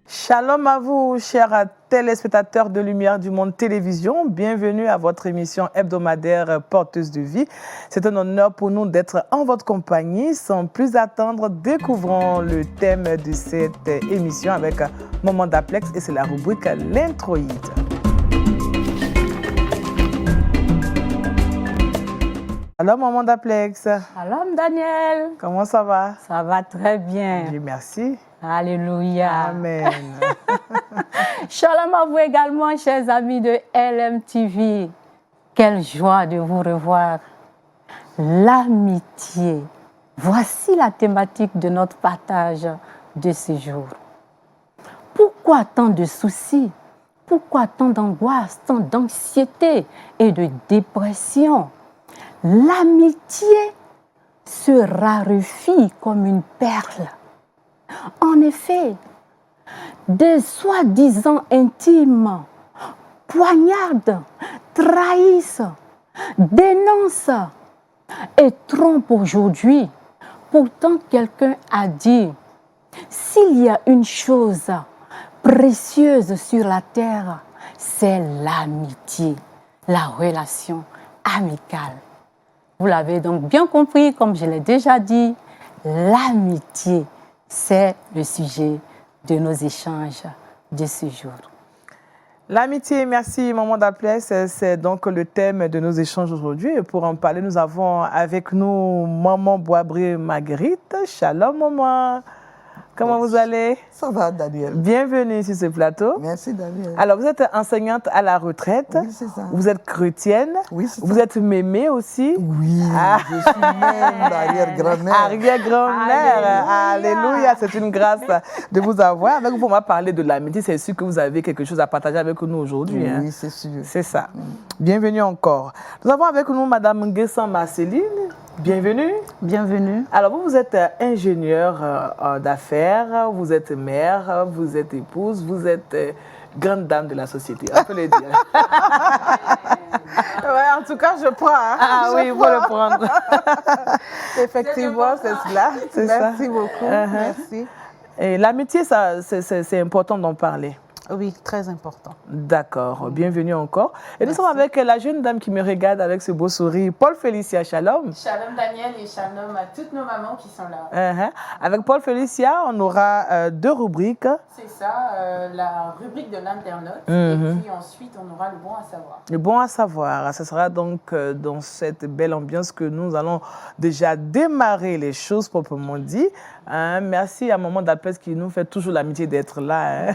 Shalom à vous, chers téléspectateurs de Lumière du Monde Télévision. Bienvenue à votre émission hebdomadaire Porteuse de Vie. C'est un honneur pour nous d'être en votre compagnie. Sans plus attendre, découvrons le thème de cette émission avec Maman d'Aplex et c'est la rubrique L'introïde. Alors, Maman d'Aplex. Shalom Daniel. Comment ça va? Ça va très bien. Dieu merci. Alléluia. Amen. Shalom à vous également, chers amis de LMTV. Quelle joie de vous revoir. L'amitié. Voici la thématique de notre partage de ce jour. Pourquoi tant de soucis? Pourquoi tant d'angoisse, tant d'anxiété et de dépression? L'amitié se raréfie comme une perle. En effet, des soi-disant intimes poignardent, trahissent, dénoncent et trompent aujourd'hui. Pourtant, quelqu'un a dit, s'il y a une chose précieuse sur la terre, c'est l'amitié, la relation amicale. Vous l'avez donc bien compris, comme je l'ai déjà dit, l'amitié, c'est le sujet de nos échanges de ce jour. L'amitié, merci Maman d'Aplex, c'est donc le thème de nos échanges aujourd'hui. Et pour en parler, nous avons avec nous Maman Boisbré Marguerite. Shalom Maman. Comment vous allez? Ça va, Daniel. Bienvenue sur ce plateau. Merci, Daniel. Alors, vous êtes enseignante à la retraite. Oui, c'est ça. Vous êtes chrétienne. Oui, c'est ça. Vous êtes mémée aussi. Oui, je suis même arrière-grand-mère. Arrière-grand-mère. Alléluia. C'est une grâce de vous avoir. Avec vous, on va parler de l'amitié. C'est sûr que vous avez quelque chose à partager avec nous aujourd'hui. Oui, hein. c'est sûr. C'est ça. Bienvenue encore. Nous avons avec nous Madame Nguessan Marceline. Bienvenue. Bienvenue. Alors, vous êtes ingénieure d'affaires, vous êtes mère, vous êtes épouse, vous êtes grande dame de la société, on peut le dire. Ouais, en tout cas, je prends. Hein. Ah oui, il faut le prendre. Effectivement, c'est cela. Merci beaucoup. Merci. Et l'amitié, c'est important d'en parler. Oui, très important. D'accord, bienvenue encore. Et nous sommes avec la jeune dame qui me regarde avec ce beau sourire, Paul Félicia, shalom. Shalom Daniel et shalom à toutes nos mamans qui sont là. Avec Paul Félicia, on aura deux rubriques. C'est ça, la rubrique de l'internaute. Et puis ensuite, on aura le bon à savoir. Le bon à savoir, ce sera donc dans cette belle ambiance que nous allons déjà démarrer les choses proprement dit. Merci à Maman d'Aplex qui nous fait toujours l'amitié d'être là. Hein.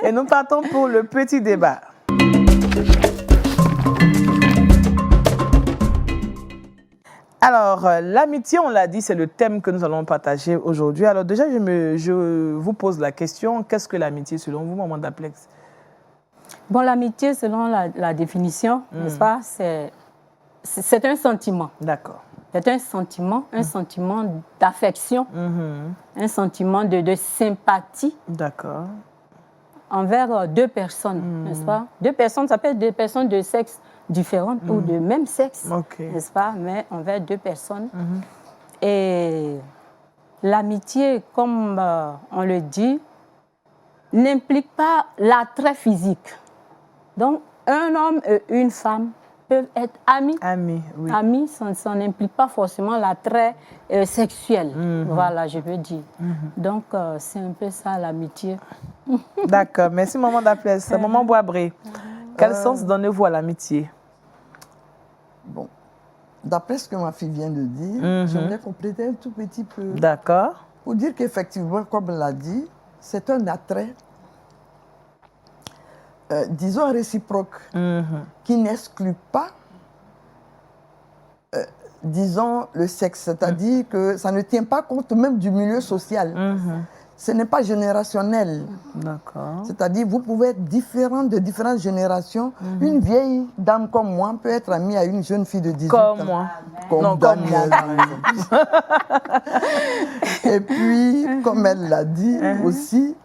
Et nous partons pour le petit débat. Alors, l'amitié, on l'a dit, c'est le thème que nous allons partager aujourd'hui. Alors déjà, je vous pose la question, qu'est-ce que l'amitié selon vous, Maman d'Aplex? Bon, l'amitié, selon la définition, n'est-ce pas, c'est un sentiment. D'accord. C'est un sentiment d'affection, un sentiment de sympathie. D'accord. Envers deux personnes, n'est-ce pas? Deux personnes, ça peut être des personnes de sexe différents ou de même sexe, n'est-ce pas? Mais envers deux personnes. Et l'amitié, comme on le dit, n'implique pas l'attrait physique. Donc, un homme et une femme peuvent être amis. Amis, oui. Amis, ça n'implique pas forcément l'attrait sexuel. Voilà, je veux dire. Donc, c'est un peu ça, l'amitié. D'accord, merci Maman d'Aplex. Maman Boisbré, quel sens donnez-vous à l'amitié? Bon, d'après ce que ma fille vient de dire, j'aimerais compléter un tout petit peu. D'accord. Pour dire qu'effectivement, comme elle l'a dit, c'est un attrait, disons réciproque, qui n'exclut pas, disons, le sexe. C'est-à-dire que ça ne tient pas compte même du milieu social. Ce n'est pas générationnel. D'accord. C'est-à-dire vous pouvez être différent de différentes générations. Une vieille dame comme moi peut être amie à une jeune fille de 18 ans. Comme moi. Comme Daniel, par exemple. Et puis, comme elle l'a dit aussi,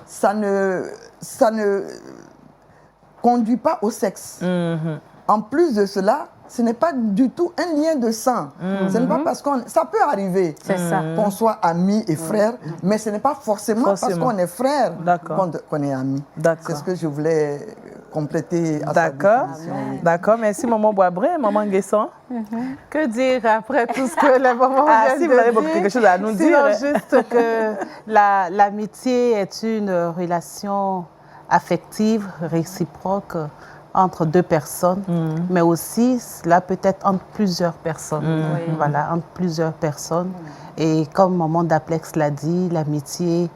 ça ne conduit pas au sexe. En plus de cela, ce n'est pas du tout un lien de sang. Ce n'est pas parce qu'on... Ça peut arriver qu'on soit amis et frères, mais ce n'est pas forcément parce qu'on est frères qu'on est amis. C'est ce que je voulais compléter à sa définition. D'accord, merci maman Boabré, maman Nguesson. Que dire après tout ce que la maman vient si de vous avez dire, quelque chose à nous dire. Juste que l'amitié est une relation affective, réciproque entre deux personnes, mais aussi cela peut être entre plusieurs personnes. Voilà, entre plusieurs personnes. Et comme maman Daplex l'a dit, l'amitié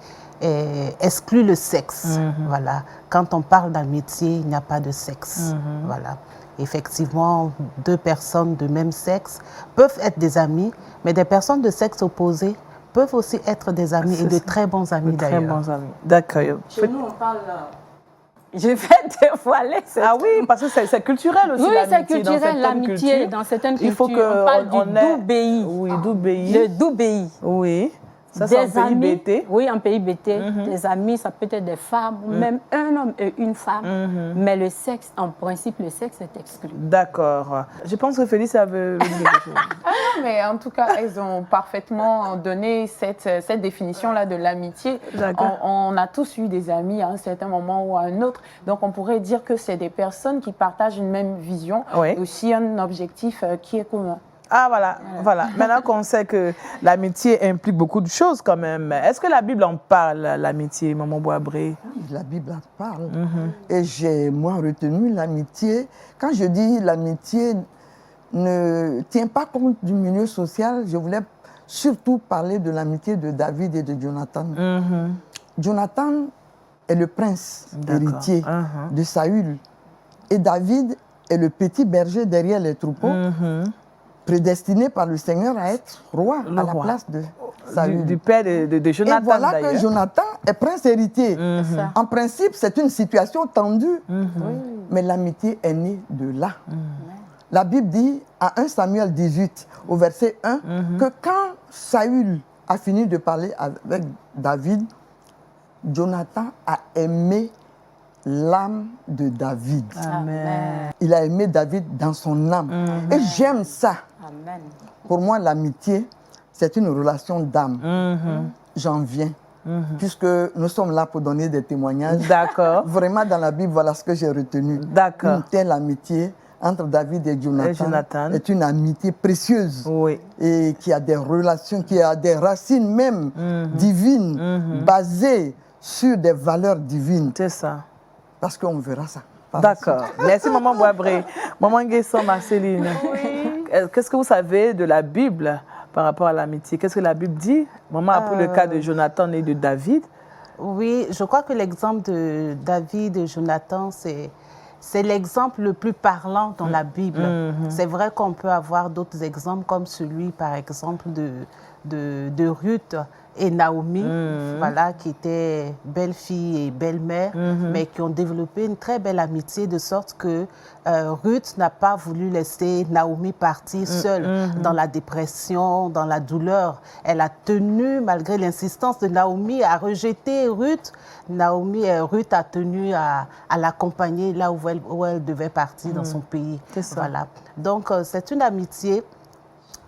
exclut le sexe. Voilà. Quand on parle d'amitié, il n'y a pas de sexe. Voilà. Effectivement, deux personnes de même sexe peuvent être des amis, mais des personnes de sexe opposé peuvent aussi être des amis et de très bons amis d'ailleurs. Très bons amis. D'accord. Chez nous, on parle... Je vais dévoiler. Ah oui, parce que c'est culturel aussi. Oui, c'est culturel, l'amitié. Dans certaines cultures, il faut que on parle du doubéi. Oui, doubéi. Le doubéi. Oui. Ça, c'est en pays BT. Oui, en pays BT. Des amis, ça peut être des femmes, ou même un homme et une femme. Mais le sexe, en principe, le sexe est exclu. D'accord. Je pense que Félix avait dit quelque chose. Non, mais en tout cas, elles ont parfaitement donné cette définition-là de l'amitié. On a tous eu des amis à un certain moment ou à un autre. Donc, on pourrait dire que c'est des personnes qui partagent une même vision et aussi un objectif qui est commun. Ah, voilà. Maintenant qu'on sait que l'amitié implique beaucoup de choses quand même, est-ce que la Bible en parle, l'amitié, maman Boabré? Oui, la Bible en parle. Et j'ai, moi, retenu l'amitié. Quand je dis l'amitié ne tient pas compte du milieu social, je voulais surtout parler de l'amitié de David et de Jonathan. Jonathan est le prince héritier de Saül. Et David est le petit berger derrière les troupeaux. Prédestiné par le Seigneur à être roi à la place de Saül. Du père de Jonathan. Et voilà que Jonathan est prince héritier. En principe, c'est une situation tendue, mais l'amitié est née de là. La Bible dit à 1 Samuel 18, au verset 1, que quand Saül a fini de parler avec David, Jonathan a aimé l'âme de David. Amen. Il a aimé David dans son âme. Et j'aime ça. Amen. Pour moi, l'amitié, c'est une relation d'âme. J'en viens. Puisque nous sommes là pour donner des témoignages. D'accord. Vraiment, dans la Bible, voilà ce que j'ai retenu. D'accord. Une telle amitié entre David et Jonathan est une amitié précieuse. Oui. Et qui a des relations, qui a des racines même divines, basées sur des valeurs divines. C'est ça. Parce qu'on verra ça. D'accord. Merci, maman Boabré. Maman Nguesson, Marceline. Oui. Qu'est-ce que vous savez de la Bible par rapport à l'amitié? Qu'est-ce que la Bible dit? Maman a pris le cas de Jonathan et de David. Oui, je crois que l'exemple de David et Jonathan, c'est l'exemple le plus parlant dans la Bible. C'est vrai qu'on peut avoir d'autres exemples comme celui, par exemple, de Ruth et Naomi, voilà, qui étaient belle-fille et belle-mère, mais qui ont développé une très belle amitié, de sorte que Ruth n'a pas voulu laisser Naomi partir seule dans la dépression, dans la douleur. Elle a tenu, malgré l'insistance de Naomi, à rejeter Ruth. Ruth a tenu à l'accompagner là où elle devait partir dans son pays. Voilà. Donc, c'est une amitié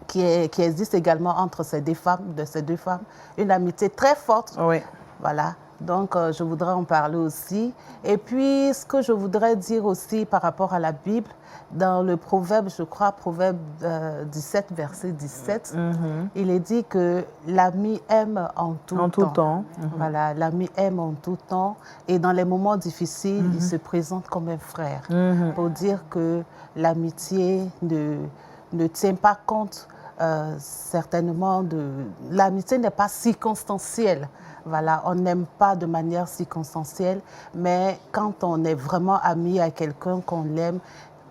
qui existe également entre ces deux femmes, une amitié très forte. Oui. Voilà. Donc, je voudrais en parler aussi. Et puis, ce que je voudrais dire aussi par rapport à la Bible, dans le proverbe, je crois, proverbe 17, verset 17, il est dit que l'ami aime en tout temps. Voilà, l'ami aime en tout temps. Et dans les moments difficiles, il se présente comme un frère. Pour dire que l'amitié ne tient pas compte certainement de... L'amitié n'est pas circonstancielle. Voilà, on n'aime pas de manière circonstancielle, mais quand on est vraiment ami à quelqu'un qu'on l'aime,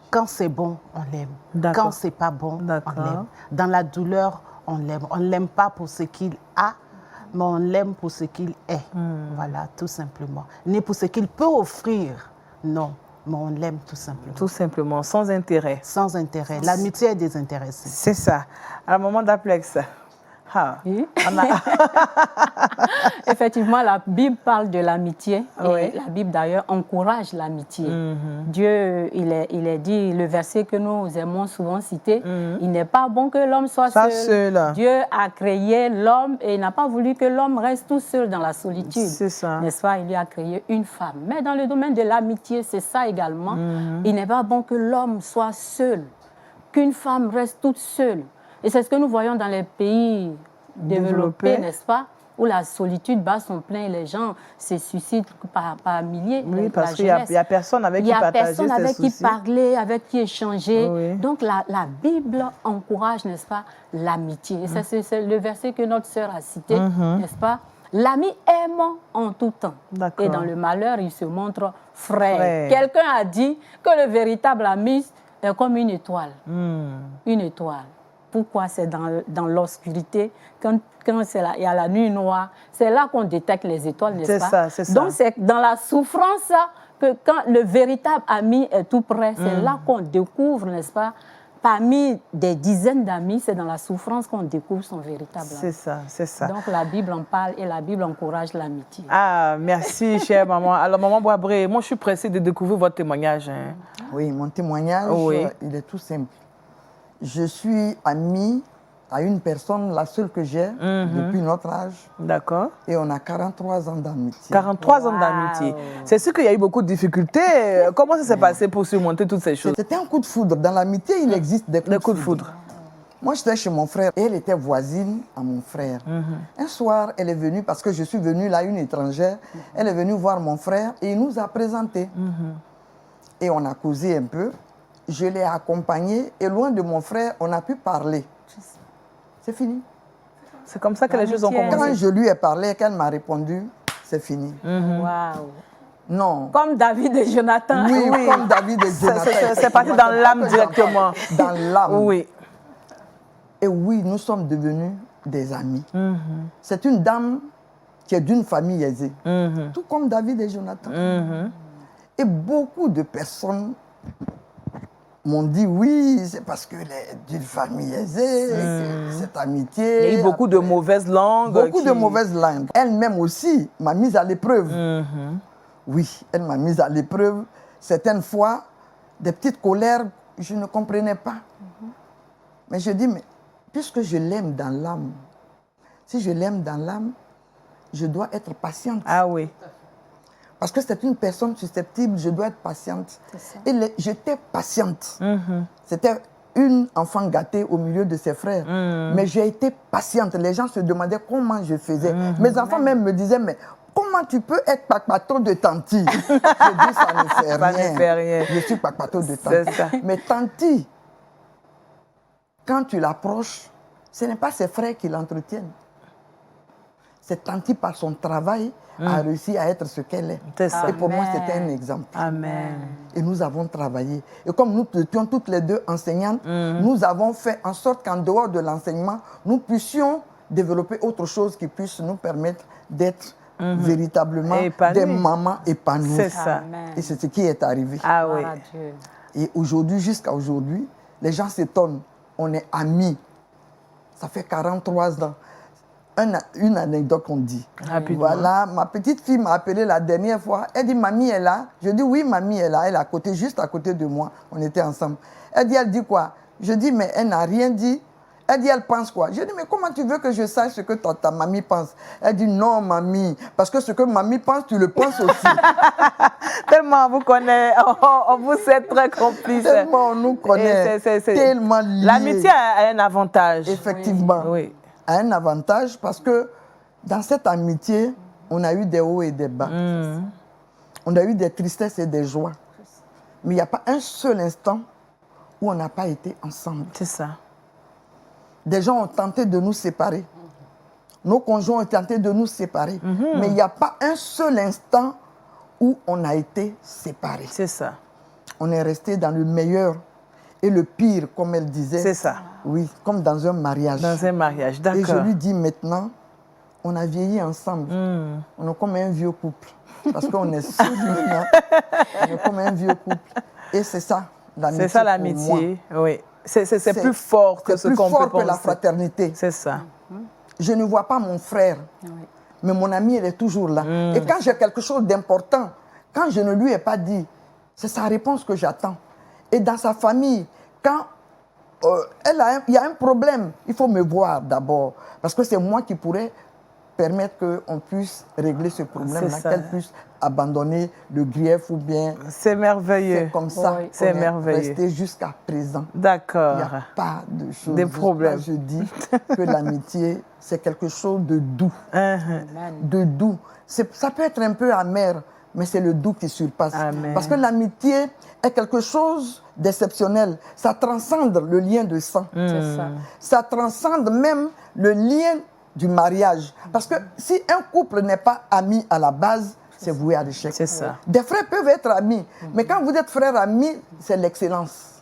quand c'est bon, on l'aime. Quand c'est pas bon, on l'aime. Dans la douleur, on l'aime. On ne l'aime pas pour ce qu'il a, mais on l'aime pour ce qu'il est. Voilà, tout simplement. Ni pour ce qu'il peut offrir, non. Mais on l'aime tout simplement. Tout simplement, sans intérêt. Sans intérêt. L'amitié est désintéressée. C'est ça. À un moment d'Aplex. Ah. Oui. Effectivement, la Bible parle de l'amitié. Oui. Et la Bible, d'ailleurs, encourage l'amitié. Dieu, il est dit, le verset que nous aimons souvent citer, il n'est pas bon que l'homme soit seul. Dieu a créé l'homme et il n'a pas voulu que l'homme reste tout seul dans la solitude. C'est ça. N'est-ce pas? Il lui a créé une femme. Mais dans le domaine de l'amitié, c'est ça également. Il n'est pas bon que l'homme soit seul, qu'une femme reste toute seule. Et c'est ce que nous voyons dans les pays développés, n'est-ce pas? Où la solitude bat son plein et les gens se suicident par milliers. Oui, parce qu'il n'y a personne avec qui partager ses soucis. Il n'y a personne avec qui parler, avec qui échanger. Oui. Donc la Bible encourage, n'est-ce pas, l'amitié. Et c'est le verset que notre sœur a cité, n'est-ce pas? L'ami aime en tout temps. Et dans le malheur, il se montre frère. Quelqu'un a dit que le véritable ami est comme une étoile. Une étoile. Pourquoi c'est dans l'obscurité, quand il y a la nuit noire, c'est là qu'on détecte les étoiles, n'est-ce pas? C'est ça. Donc c'est dans la souffrance que quand le véritable ami est tout près, c'est là qu'on découvre, n'est-ce pas? Parmi des dizaines d'amis, c'est dans la souffrance qu'on découvre son véritable ami. C'est ça. Donc la Bible en parle et la Bible encourage l'amitié. Ah, merci, chère maman. Alors, maman Boisbré, moi je suis pressée de découvrir votre témoignage. Hein. Oui, mon témoignage, il est tout simple. Je suis amie à une personne, la seule que j'ai, depuis notre âge. D'accord. Et on a 43 ans d'amitié. 43 ans d'amitié. C'est sûr qu'il y a eu beaucoup de difficultés. Comment ça s'est passé pour surmonter toutes ces choses? C'était un coup de foudre. Dans l'amitié, il existe des coups de foudre. Moi, j'étais chez mon frère et elle était voisine à mon frère. Un soir, elle est venue, parce que je suis venue là, une étrangère, elle est venue voir mon frère et il nous a présentés. Et on a causé un peu. Je l'ai accompagnée et loin de mon frère, on a pu parler. C'est fini. C'est comme ça que les choses ont commencé. Quand je lui ai parlé, qu'elle m'a répondu, c'est fini. Waouh. Non. Comme David et Jonathan. Oui, comme David et Jonathan. C'est parti dans l'âme directement. Dans l'âme. Oui. Et oui, nous sommes devenus des amis. C'est une dame qui est d'une famille aisée. Tout comme David et Jonathan. Et beaucoup de personnes m'ont dit oui, c'est parce que d'une famille aisée, cette amitié. Il y a eu beaucoup de mauvaises langues. Beaucoup de mauvaises langues. Elle-même aussi m'a mise à l'épreuve. Oui, elle m'a mise à l'épreuve. Certaines fois, des petites colères, je ne comprenais pas. Mais je dis, mais puisque je l'aime dans l'âme, si je l'aime dans l'âme, je dois être patiente. Ah oui. Parce que c'est une personne susceptible, je dois être patiente. Et j'étais patiente. C'était une enfant gâtée au milieu de ses frères. Mais j'ai été patiente. Les gens se demandaient comment je faisais. Mes enfants même me disaient, mais comment tu peux être papato de tanti? Je dis, ça ne fait rien. Ça ne fait rien. Je suis papato de tanti. Mais tanti, quand tu l'approches, ce n'est pas ses frères qui l'entretiennent. C'est tanti par son travail a réussi à être ce qu'elle est. Ça. Et pour moi, c'était un exemple. Amen. Et nous avons travaillé. Et comme nous étions toutes les deux enseignantes, nous avons fait en sorte qu'en dehors de l'enseignement, nous puissions développer autre chose qui puisse nous permettre d'être véritablement des mamans épanouies. C'est ça. Et c'est ce qui est arrivé. Ah oui. Et aujourd'hui, jusqu'à aujourd'hui, les gens s'étonnent. On est amis. Ça fait 43 ans. Une anecdote qu'on dit. Rapidement. Voilà, ma petite fille m'a appelé la dernière fois. Elle dit, mamie est là. Je dis, oui, mamie est là. Elle est à côté, juste à côté de moi. On était ensemble. Elle dit quoi? Je dis, mais elle n'a rien dit. Elle dit, elle pense quoi? Je dis, mais comment tu veux que je sache ce que ta mamie pense? Elle dit, non, mamie, parce que ce que mamie pense, tu le penses aussi. Tellement on vous connaît, on vous êtes très complices. Tellement on nous connaît, tellement liés. L'amitié a un avantage. Effectivement. Oui. A un avantage parce que dans cette amitié, on a eu des hauts et des bas. On a eu des tristesses et des joies. Mais il n'y a pas un seul instant où on n'a pas été ensemble. C'est ça. Des gens ont tenté de nous séparer. Nos conjoints ont tenté de nous séparer. Mais il n'y a pas un seul instant où on a été séparés. C'est ça. On est resté dans le meilleur et le pire, comme elle disait. C'est ça. Oui, comme dans un mariage. Dans un mariage, d'accord. Et je lui dis maintenant, on a vieilli ensemble. On est comme un vieux couple. Parce qu'on est soudés maintenant. On est comme un vieux couple. Et c'est ça, l'amitié. C'est ça l'amitié, oui. C'est plus fort que ce qu'on peut penser. C'est plus fort que la fraternité. C'est ça. je ne vois pas mon frère. Mais mon ami, elle est toujours là. Et quand j'ai quelque chose d'important, quand je ne lui ai pas dit, c'est sa réponse que j'attends. Et dans sa famille, quand il y a un problème, il faut me voir d'abord. Parce que c'est moi qui pourrais permettre qu'on puisse régler ce problème-là, qu'elle puisse abandonner le grief ou bien... C'est merveilleux. C'est comme ça c'est merveilleux. Resté jusqu'à présent. D'accord. Il n'y a pas de choses. Des problèmes. Je dis que l'amitié, c'est quelque chose de doux. De doux. Ça peut être un peu amer, mais c'est le doux qui surpasse. Amen. Parce que l'amitié est quelque chose d'exceptionnel. Ça transcende le lien de sang. C'est ça. Ça transcende même le lien du mariage. Parce que si un couple n'est pas ami à la base, c'est voué à l'échec. C'est ça. Des frères peuvent être amis, mais quand vous êtes frères amis, c'est l'excellence.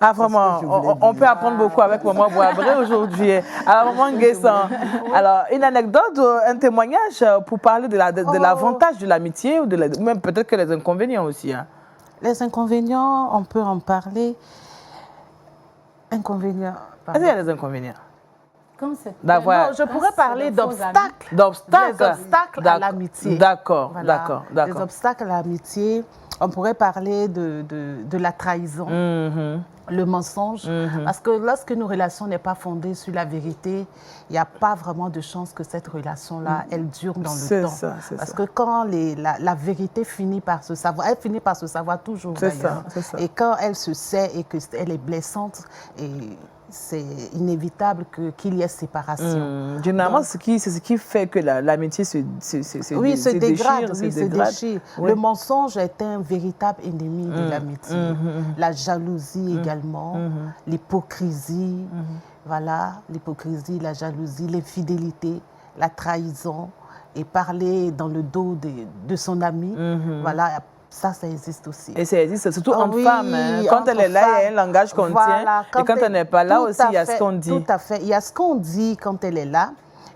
Ah, vraiment, on peut apprendre beaucoup avec Maman Boabré aujourd'hui. Alors, Maman Nguessan, alors, une anecdote, un témoignage pour parler de l'avantage de l'amitié ou même peut-être que les inconvénients aussi. Hein. Les inconvénients, on peut en parler. Inconvénients. Est-ce qu'il y a des inconvénients? Non, je pourrais parler d'obstacles. D'obstacles. Des obstacles à l'amitié. D'accord, voilà. d'accord. Des obstacles à l'amitié. On pourrait parler de la trahison, le mensonge. Parce que lorsque nos relations n'est pas fondée sur la vérité, il n'y a pas vraiment de chance que cette relation-là, elle dure dans le temps. Parce que quand la vérité finit par se savoir, elle finit par se savoir toujours d'ailleurs. Et quand elle se sait et qu'elle est blessante, c'est inévitable qu'il y ait séparation. Généralement, c'est ce qui fait que l'amitié se dégrade. Le mensonge est un véritable ennemi de l'amitié. La jalousie également, l'hypocrisie, voilà, l'hypocrisie, la jalousie, l'infidélité, la trahison et parler dans le dos de son ami, voilà. Ça existe aussi. Et ça existe surtout entre femmes. Hein. Quand elle est là, il y a un langage qu'on tient. Et quand elle n'est pas là aussi, il y a ce qu'on dit. Tout à fait. Il y a ce qu'on dit quand elle est là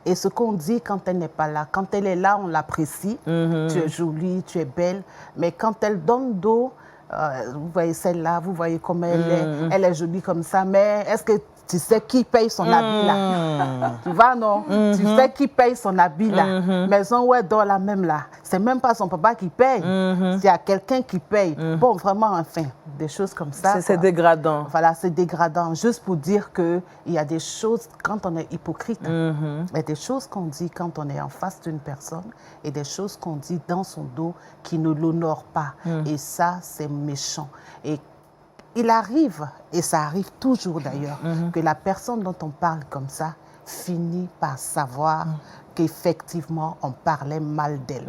et ce qu'on dit quand elle n'est pas là. Quand elle est là, on l'apprécie. Tu es jolie, tu es belle. Mais quand elle donne dos, vous voyez celle-là, vous voyez comment elle est. Elle est jolie comme ça. Mais est-ce que tu sais qui paye son habit là? Tu vois, non? Tu sais qui paye son habit là? Maison où elle dort là même là. C'est même pas son papa qui paye. Il y a quelqu'un qui paye. Bon, vraiment, enfin, des choses comme ça. C'est dégradant. Voilà, c'est dégradant. Juste pour dire qu'il y a des choses, quand on est hypocrite, il y a des choses qu'on dit quand on est en face d'une personne et des choses qu'on dit dans son dos qui ne l'honorent pas. Et ça, c'est méchant. Et il arrive, et ça arrive toujours d'ailleurs, que la personne dont on parle comme ça finit par savoir qu'effectivement on parlait mal d'elle.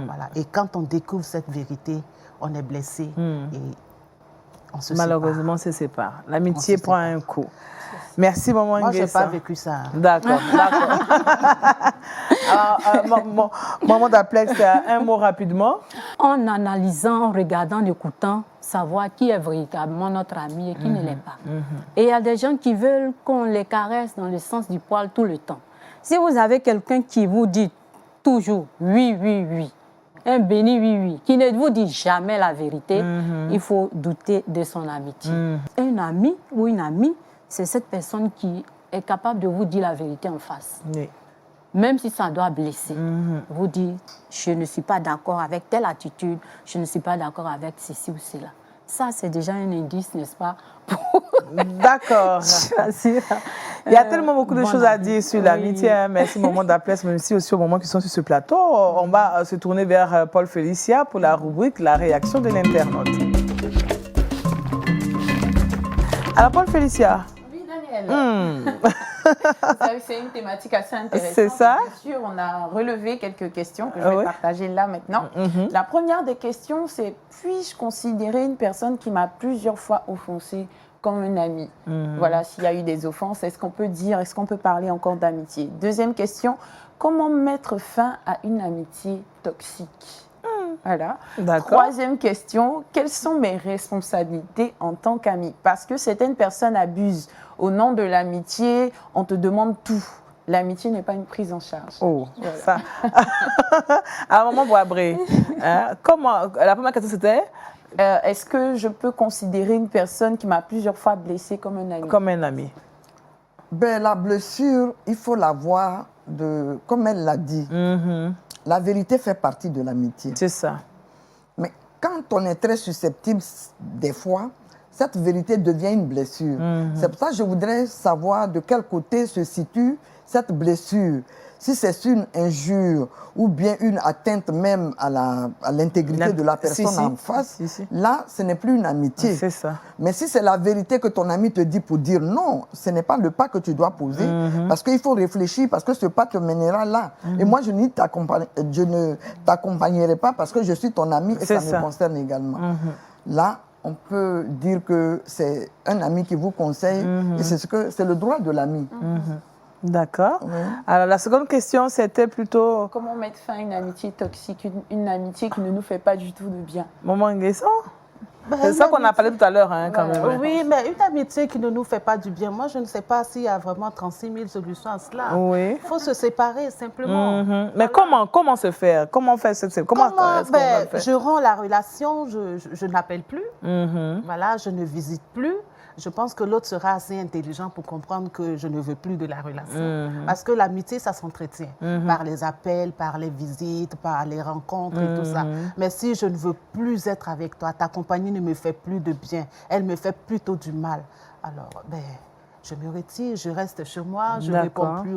Voilà. Et quand on découvre cette vérité, on est blessé et on se sépare. Malheureusement, on se sépare. L'amitié prend un coup. Merci, Maman Nguessan. Moi, je n'ai pas vécu ça. D'accord, d'accord. Alors, Maman Daplex, un mot rapidement. En analysant, en regardant, en écoutant, savoir qui est véritablement notre ami et qui ne l'est pas. Et il y a des gens qui veulent qu'on les caresse dans le sens du poil tout le temps. Si vous avez quelqu'un qui vous dit toujours oui, oui, oui, un béni oui, oui, qui ne vous dit jamais la vérité, il faut douter de son amitié. Un ami ou une amie, c'est cette personne qui est capable de vous dire la vérité en face. Oui. Même si ça doit blesser, vous dit je ne suis pas d'accord avec telle attitude, je ne suis pas d'accord avec ceci ou cela. Ça, c'est déjà un indice, n'est-ce pas? D'accord. Il y a tellement beaucoup de choses à dire sur l'amitié. Hein. Merci, Maman Daplex, même si aussi au moment qui sont sur ce plateau, on va se tourner vers Paul Félicia pour la rubrique La réaction de l'internaute. Alors, Paul Félicia. Oui, Daniel. C'est une thématique assez intéressante. C'est ça. Bien sûr, on a relevé quelques questions que je vais partager là maintenant. La première des questions, c'est puis-je considérer une personne qui m'a plusieurs fois offensée comme un ami? Voilà, s'il y a eu des offenses, est-ce qu'on peut dire, est-ce qu'on peut parler encore d'amitié? Deuxième question, comment mettre fin à une amitié toxique? Voilà. Troisième question, quelles sont mes responsabilités en tant qu'ami? Parce que certaines personnes abusent. Au nom de l'amitié, on te demande tout. L'amitié n'est pas une prise en charge. Oh, voilà. Ça. Alors, Maman Boabré, comment, la première question c'était est-ce que je peux considérer une personne qui m'a plusieurs fois blessée comme un ami? Comme un ami. Ben, la blessure, il faut la voir comme elle l'a dit. La vérité fait partie de l'amitié. C'est ça. Mais quand on est très susceptible, des fois, cette vérité devient une blessure. C'est pour ça que je voudrais savoir de quel côté se situe cette blessure. Si c'est une injure ou bien une atteinte même à l'intégrité de la personne en face, là, ce n'est plus une amitié. C'est ça. Mais si c'est la vérité que ton ami te dit pour dire non, ce n'est pas le pas que tu dois poser, parce qu'il faut réfléchir, parce que ce pas te mènera là. Et moi, je ne t'accompagnerai pas parce que je suis ton ami et ça me concerne également. Là, on peut dire que c'est un ami qui vous conseille et c'est le droit de l'ami. D'accord. Alors, la seconde question, c'était plutôt... Comment mettre fin à une amitié toxique, une amitié qui ne nous fait pas du tout de bien? Maman Nguessan, c'est ça qu'on a parlé tout à l'heure, hein, quand même. Oui, mais une amitié qui ne nous fait pas du bien, moi, je ne sais pas s'il y a vraiment 36 000 solutions à cela. Oui. Il faut se séparer, simplement. Mais comment se faire? Comment faire je rends la relation, je n'appelle plus. Voilà, je ne visite plus. Je pense que l'autre sera assez intelligent pour comprendre que je ne veux plus de la relation. Parce que l'amitié, ça s'entretient par les appels, par les visites, par les rencontres et tout ça. Mais si je ne veux plus être avec toi, ta compagnie ne me fait plus de bien, elle me fait plutôt du mal. Alors, je me retire, je reste chez moi, je réponds plus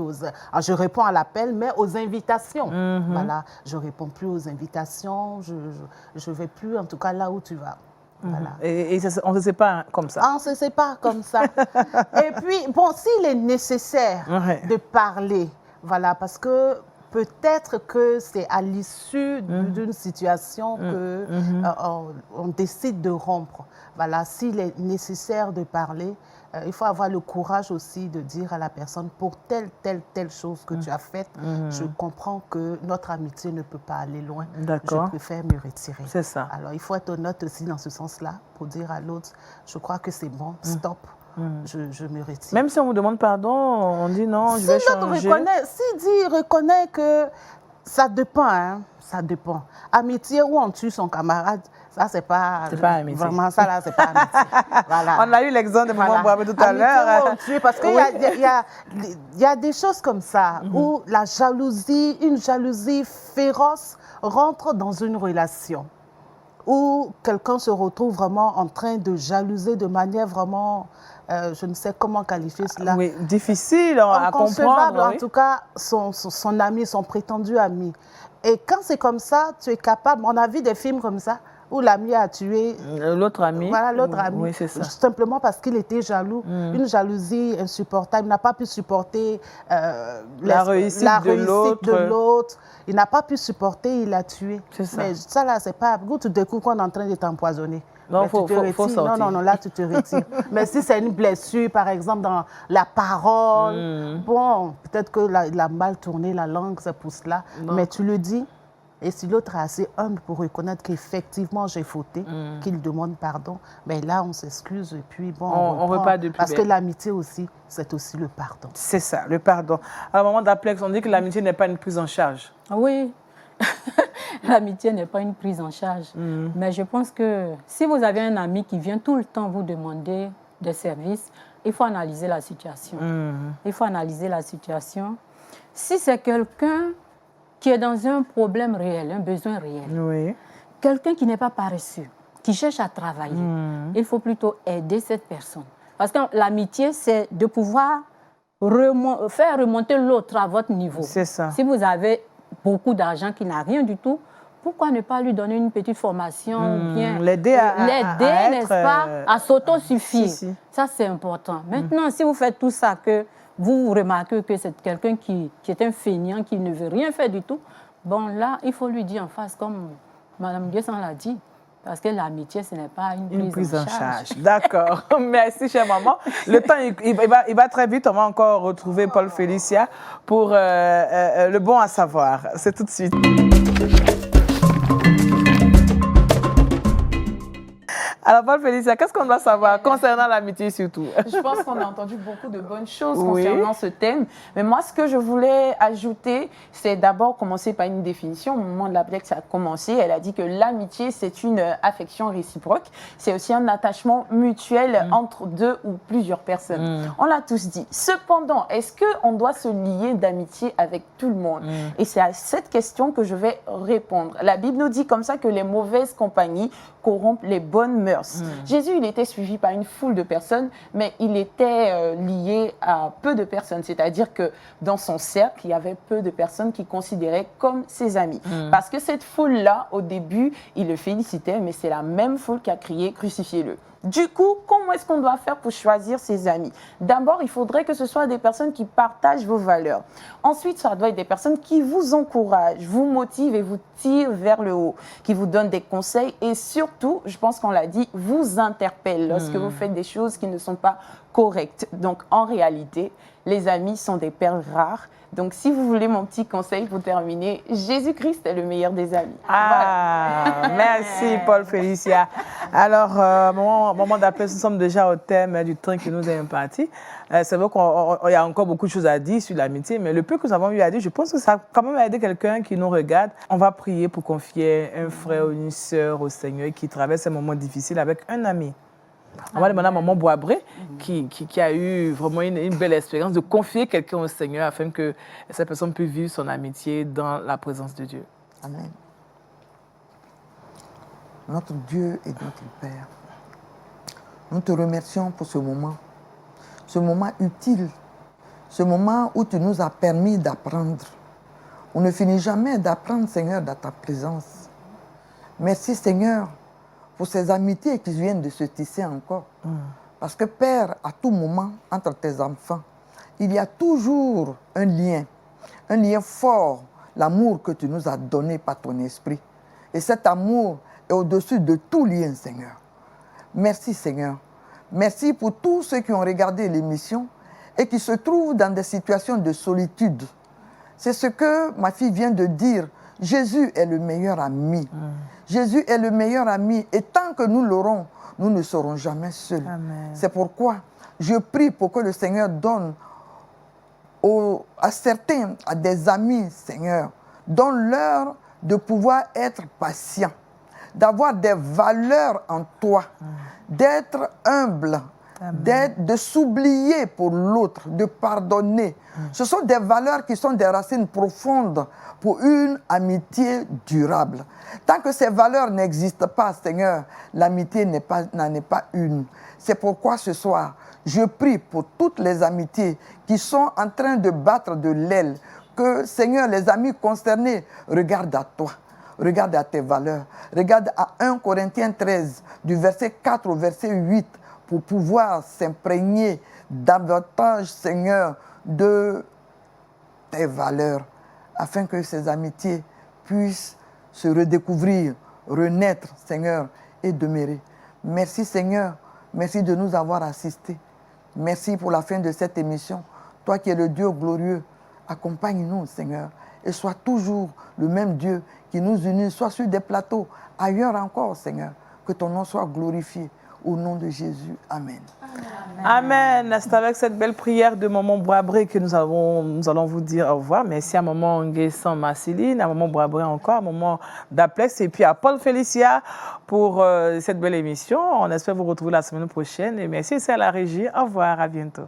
je réponds à l'appel, mais aux invitations. Voilà, je réponds plus aux invitations, je vais plus, en tout cas, là où tu vas. Voilà. Et on ne se sépare comme ça. On se sépare comme ça. Et puis, bon, s'il est nécessaire de parler, voilà, parce que peut-être que c'est à l'issue d'une situation que on décide de rompre. Voilà, s'il est nécessaire de parler, il faut avoir le courage aussi de dire à la personne, pour telle chose que tu as faite, je comprends que notre amitié ne peut pas aller loin. Je préfère me retirer. C'est ça. Alors, il faut être honnête aussi dans ce sens-là, pour dire à l'autre, je crois que c'est bon, stop. Je me retire. Même si on vous demande pardon, on dit non, je vais changer. S'il reconnaît que ça dépend, hein, ça dépend. Amitié où on tue son camarade, ça, c'est pas amitié. Vraiment, ça, là, c'est pas amitié. Voilà. On a eu l'exemple de Maman Boabé tout à l'heure. Parce qu'il y a des choses comme ça, où la jalousie, une jalousie féroce rentre dans une relation, où quelqu'un se retrouve vraiment en train de jalouser de manière vraiment... je ne sais comment qualifier cela. Oui, difficile à comprendre. En tout cas, son ami, son prétendu ami. Et quand c'est comme ça, tu es capable... On a vu des films comme ça, où l'ami a tué... L'autre ami. Voilà, l'autre ami. Oui, c'est ça. Simplement parce qu'il était jaloux. Une jalousie insupportable. Il n'a pas pu supporter la réussite de l'autre. Il n'a pas pu supporter, il l'a tué. C'est ça. Mais ça, là, c'est pas... Où tu découvres qu'on est en train de t'empoisonner. Non, faut sortir. Non, là, tu te retires. Mais si c'est une blessure, par exemple, dans la parole, bon, peut-être que il a mal tourné la langue, c'est pour cela. Mais tu le dis. Et si l'autre est assez humble pour reconnaître qu'effectivement j'ai fauté, qu'il demande pardon, mais là, on s'excuse et puis bon, on repart de plus parce que l'amitié aussi, c'est aussi le pardon. C'est ça, le pardon. À un moment d'Aplex, on dit que l'amitié n'est pas une prise en charge. Oui. L'amitié n'est pas une prise en charge. Mais je pense que si vous avez un ami qui vient tout le temps vous demander des services, il faut analyser la situation. Il faut analyser la situation. Si c'est quelqu'un qui est dans un problème réel, un besoin réel, quelqu'un qui n'est pas paresseux, qui cherche à travailler, il faut plutôt aider cette personne. Parce que l'amitié, c'est de pouvoir faire remonter l'autre à votre niveau. C'est ça. Si vous avez beaucoup d'argent qui n'a rien du tout, pourquoi ne pas lui donner une petite formation, bien l'aider, n'est-ce pas, à s'autosuffire. Ça, c'est important. Maintenant, si vous faites tout ça, que vous remarquez que c'est quelqu'un qui est un feignant, qui ne veut rien faire du tout, bon, là, il faut lui dire en face, comme Mme Nguessan l'a dit, parce que l'amitié, ce n'est pas une prise en charge. D'accord. Merci, chère maman. Le temps, il va très vite. On va encore retrouver Paul Félicia pour le bon à savoir. C'est tout de suite. Alors, Paul Félicia, qu'est-ce qu'on doit savoir concernant l'amitié surtout? Je pense qu'on a entendu beaucoup de bonnes choses concernant ce thème. Mais moi, ce que je voulais ajouter, c'est d'abord commencer par une définition. Au moment de la blague, ça a commencé. Elle a dit que l'amitié, c'est une affection réciproque. C'est aussi un attachement mutuel entre deux ou plusieurs personnes. On l'a tous dit. Cependant, est-ce qu'on doit se lier d'amitié avec tout le monde? Et c'est à cette question que je vais répondre. La Bible nous dit comme ça que les mauvaises compagnies corrompent les bonnes mœurs. Jésus, il était suivi par une foule de personnes, mais il était lié à peu de personnes. C'est-à-dire que dans son cercle, il y avait peu de personnes qu'il considérait comme ses amis. Parce que cette foule-là, au début, il le félicitait, mais c'est la même foule qui a crié « crucifiez-le ». Du coup, comment est-ce qu'on doit faire pour choisir ses amis? D'abord, il faudrait que ce soit des personnes qui partagent vos valeurs. Ensuite, ça doit être des personnes qui vous encouragent, vous motivent et vous tirent vers le haut, qui vous donnent des conseils et surtout, je pense qu'on l'a dit, vous interpellent lorsque vous faites des choses qui ne sont pas correctes. Donc, en réalité, les amis sont des perles rares. Donc, si vous voulez mon petit conseil pour terminer, Jésus-Christ est le meilleur des amis. Voilà. Merci, Paul Félicia. Alors, moment d'appel, nous sommes déjà au thème du temps qui nous est imparti. C'est vrai qu'il y a encore beaucoup de choses à dire sur l'amitié, mais le peu que nous avons eu à dire, je pense que ça a quand même aidé quelqu'un qui nous regarde. On va prier pour confier un frère ou une sœur au Seigneur qui traverse un moment difficile avec un ami. On va demander à Maman Boisbré, qui a eu vraiment une belle expérience de confier quelqu'un au Seigneur afin que cette personne puisse vivre son amitié dans la présence de Dieu. Amen. Notre Dieu et notre Père, nous te remercions pour ce moment utile, ce moment où tu nous as permis d'apprendre. On ne finit jamais d'apprendre, Seigneur, dans ta présence. Merci, Seigneur, pour ces amitiés qui viennent de se tisser encore. Parce que Père, à tout moment, entre tes enfants, il y a toujours un lien fort, l'amour que tu nous as donné par ton esprit. Et cet amour est au-dessus de tout lien, Seigneur. Merci, Seigneur. Merci pour tous ceux qui ont regardé l'émission et qui se trouvent dans des situations de solitude. C'est ce que ma fille vient de dire. Jésus est le meilleur ami. Jésus est le meilleur ami et tant que nous l'aurons, nous ne serons jamais seuls. C'est pourquoi je prie pour que le Seigneur donne à certains, à des amis, Seigneur, donne-leur de pouvoir être patients, d'avoir des valeurs en toi, d'être humble, de s'oublier pour l'autre, de pardonner. Ce sont des valeurs qui sont des racines profondes pour une amitié durable. Tant que ces valeurs n'existent pas, Seigneur, l'amitié n'en est pas une. C'est pourquoi ce soir, je prie pour toutes les amitiés qui sont en train de battre de l'aile, que, Seigneur, les amis concernés regardent à toi. Regarde à tes valeurs. Regarde à 1 Corinthiens 13, du verset 4 au verset 8, pour pouvoir s'imprégner davantage, Seigneur, de tes valeurs, afin que ces amitiés puissent se redécouvrir, renaître, Seigneur, et demeurer. Merci, Seigneur. Merci de nous avoir assistés. Merci pour la fin de cette émission. Toi qui es le Dieu glorieux, accompagne-nous, Seigneur, et sois toujours le même Dieu qui nous unit, soit sur des plateaux, ailleurs encore, Seigneur. Que ton nom soit glorifié. Au nom de Jésus. Amen. Amen. C'est avec cette belle prière de Maman Boisbré que nous allons vous dire au revoir. Merci à Maman Nguessan Marceline, à Maman Boisbré encore, à Maman Daplex et puis à Paul Félicia pour cette belle émission. On espère vous retrouver la semaine prochaine. Et merci, c'est à la régie. Au revoir, à bientôt.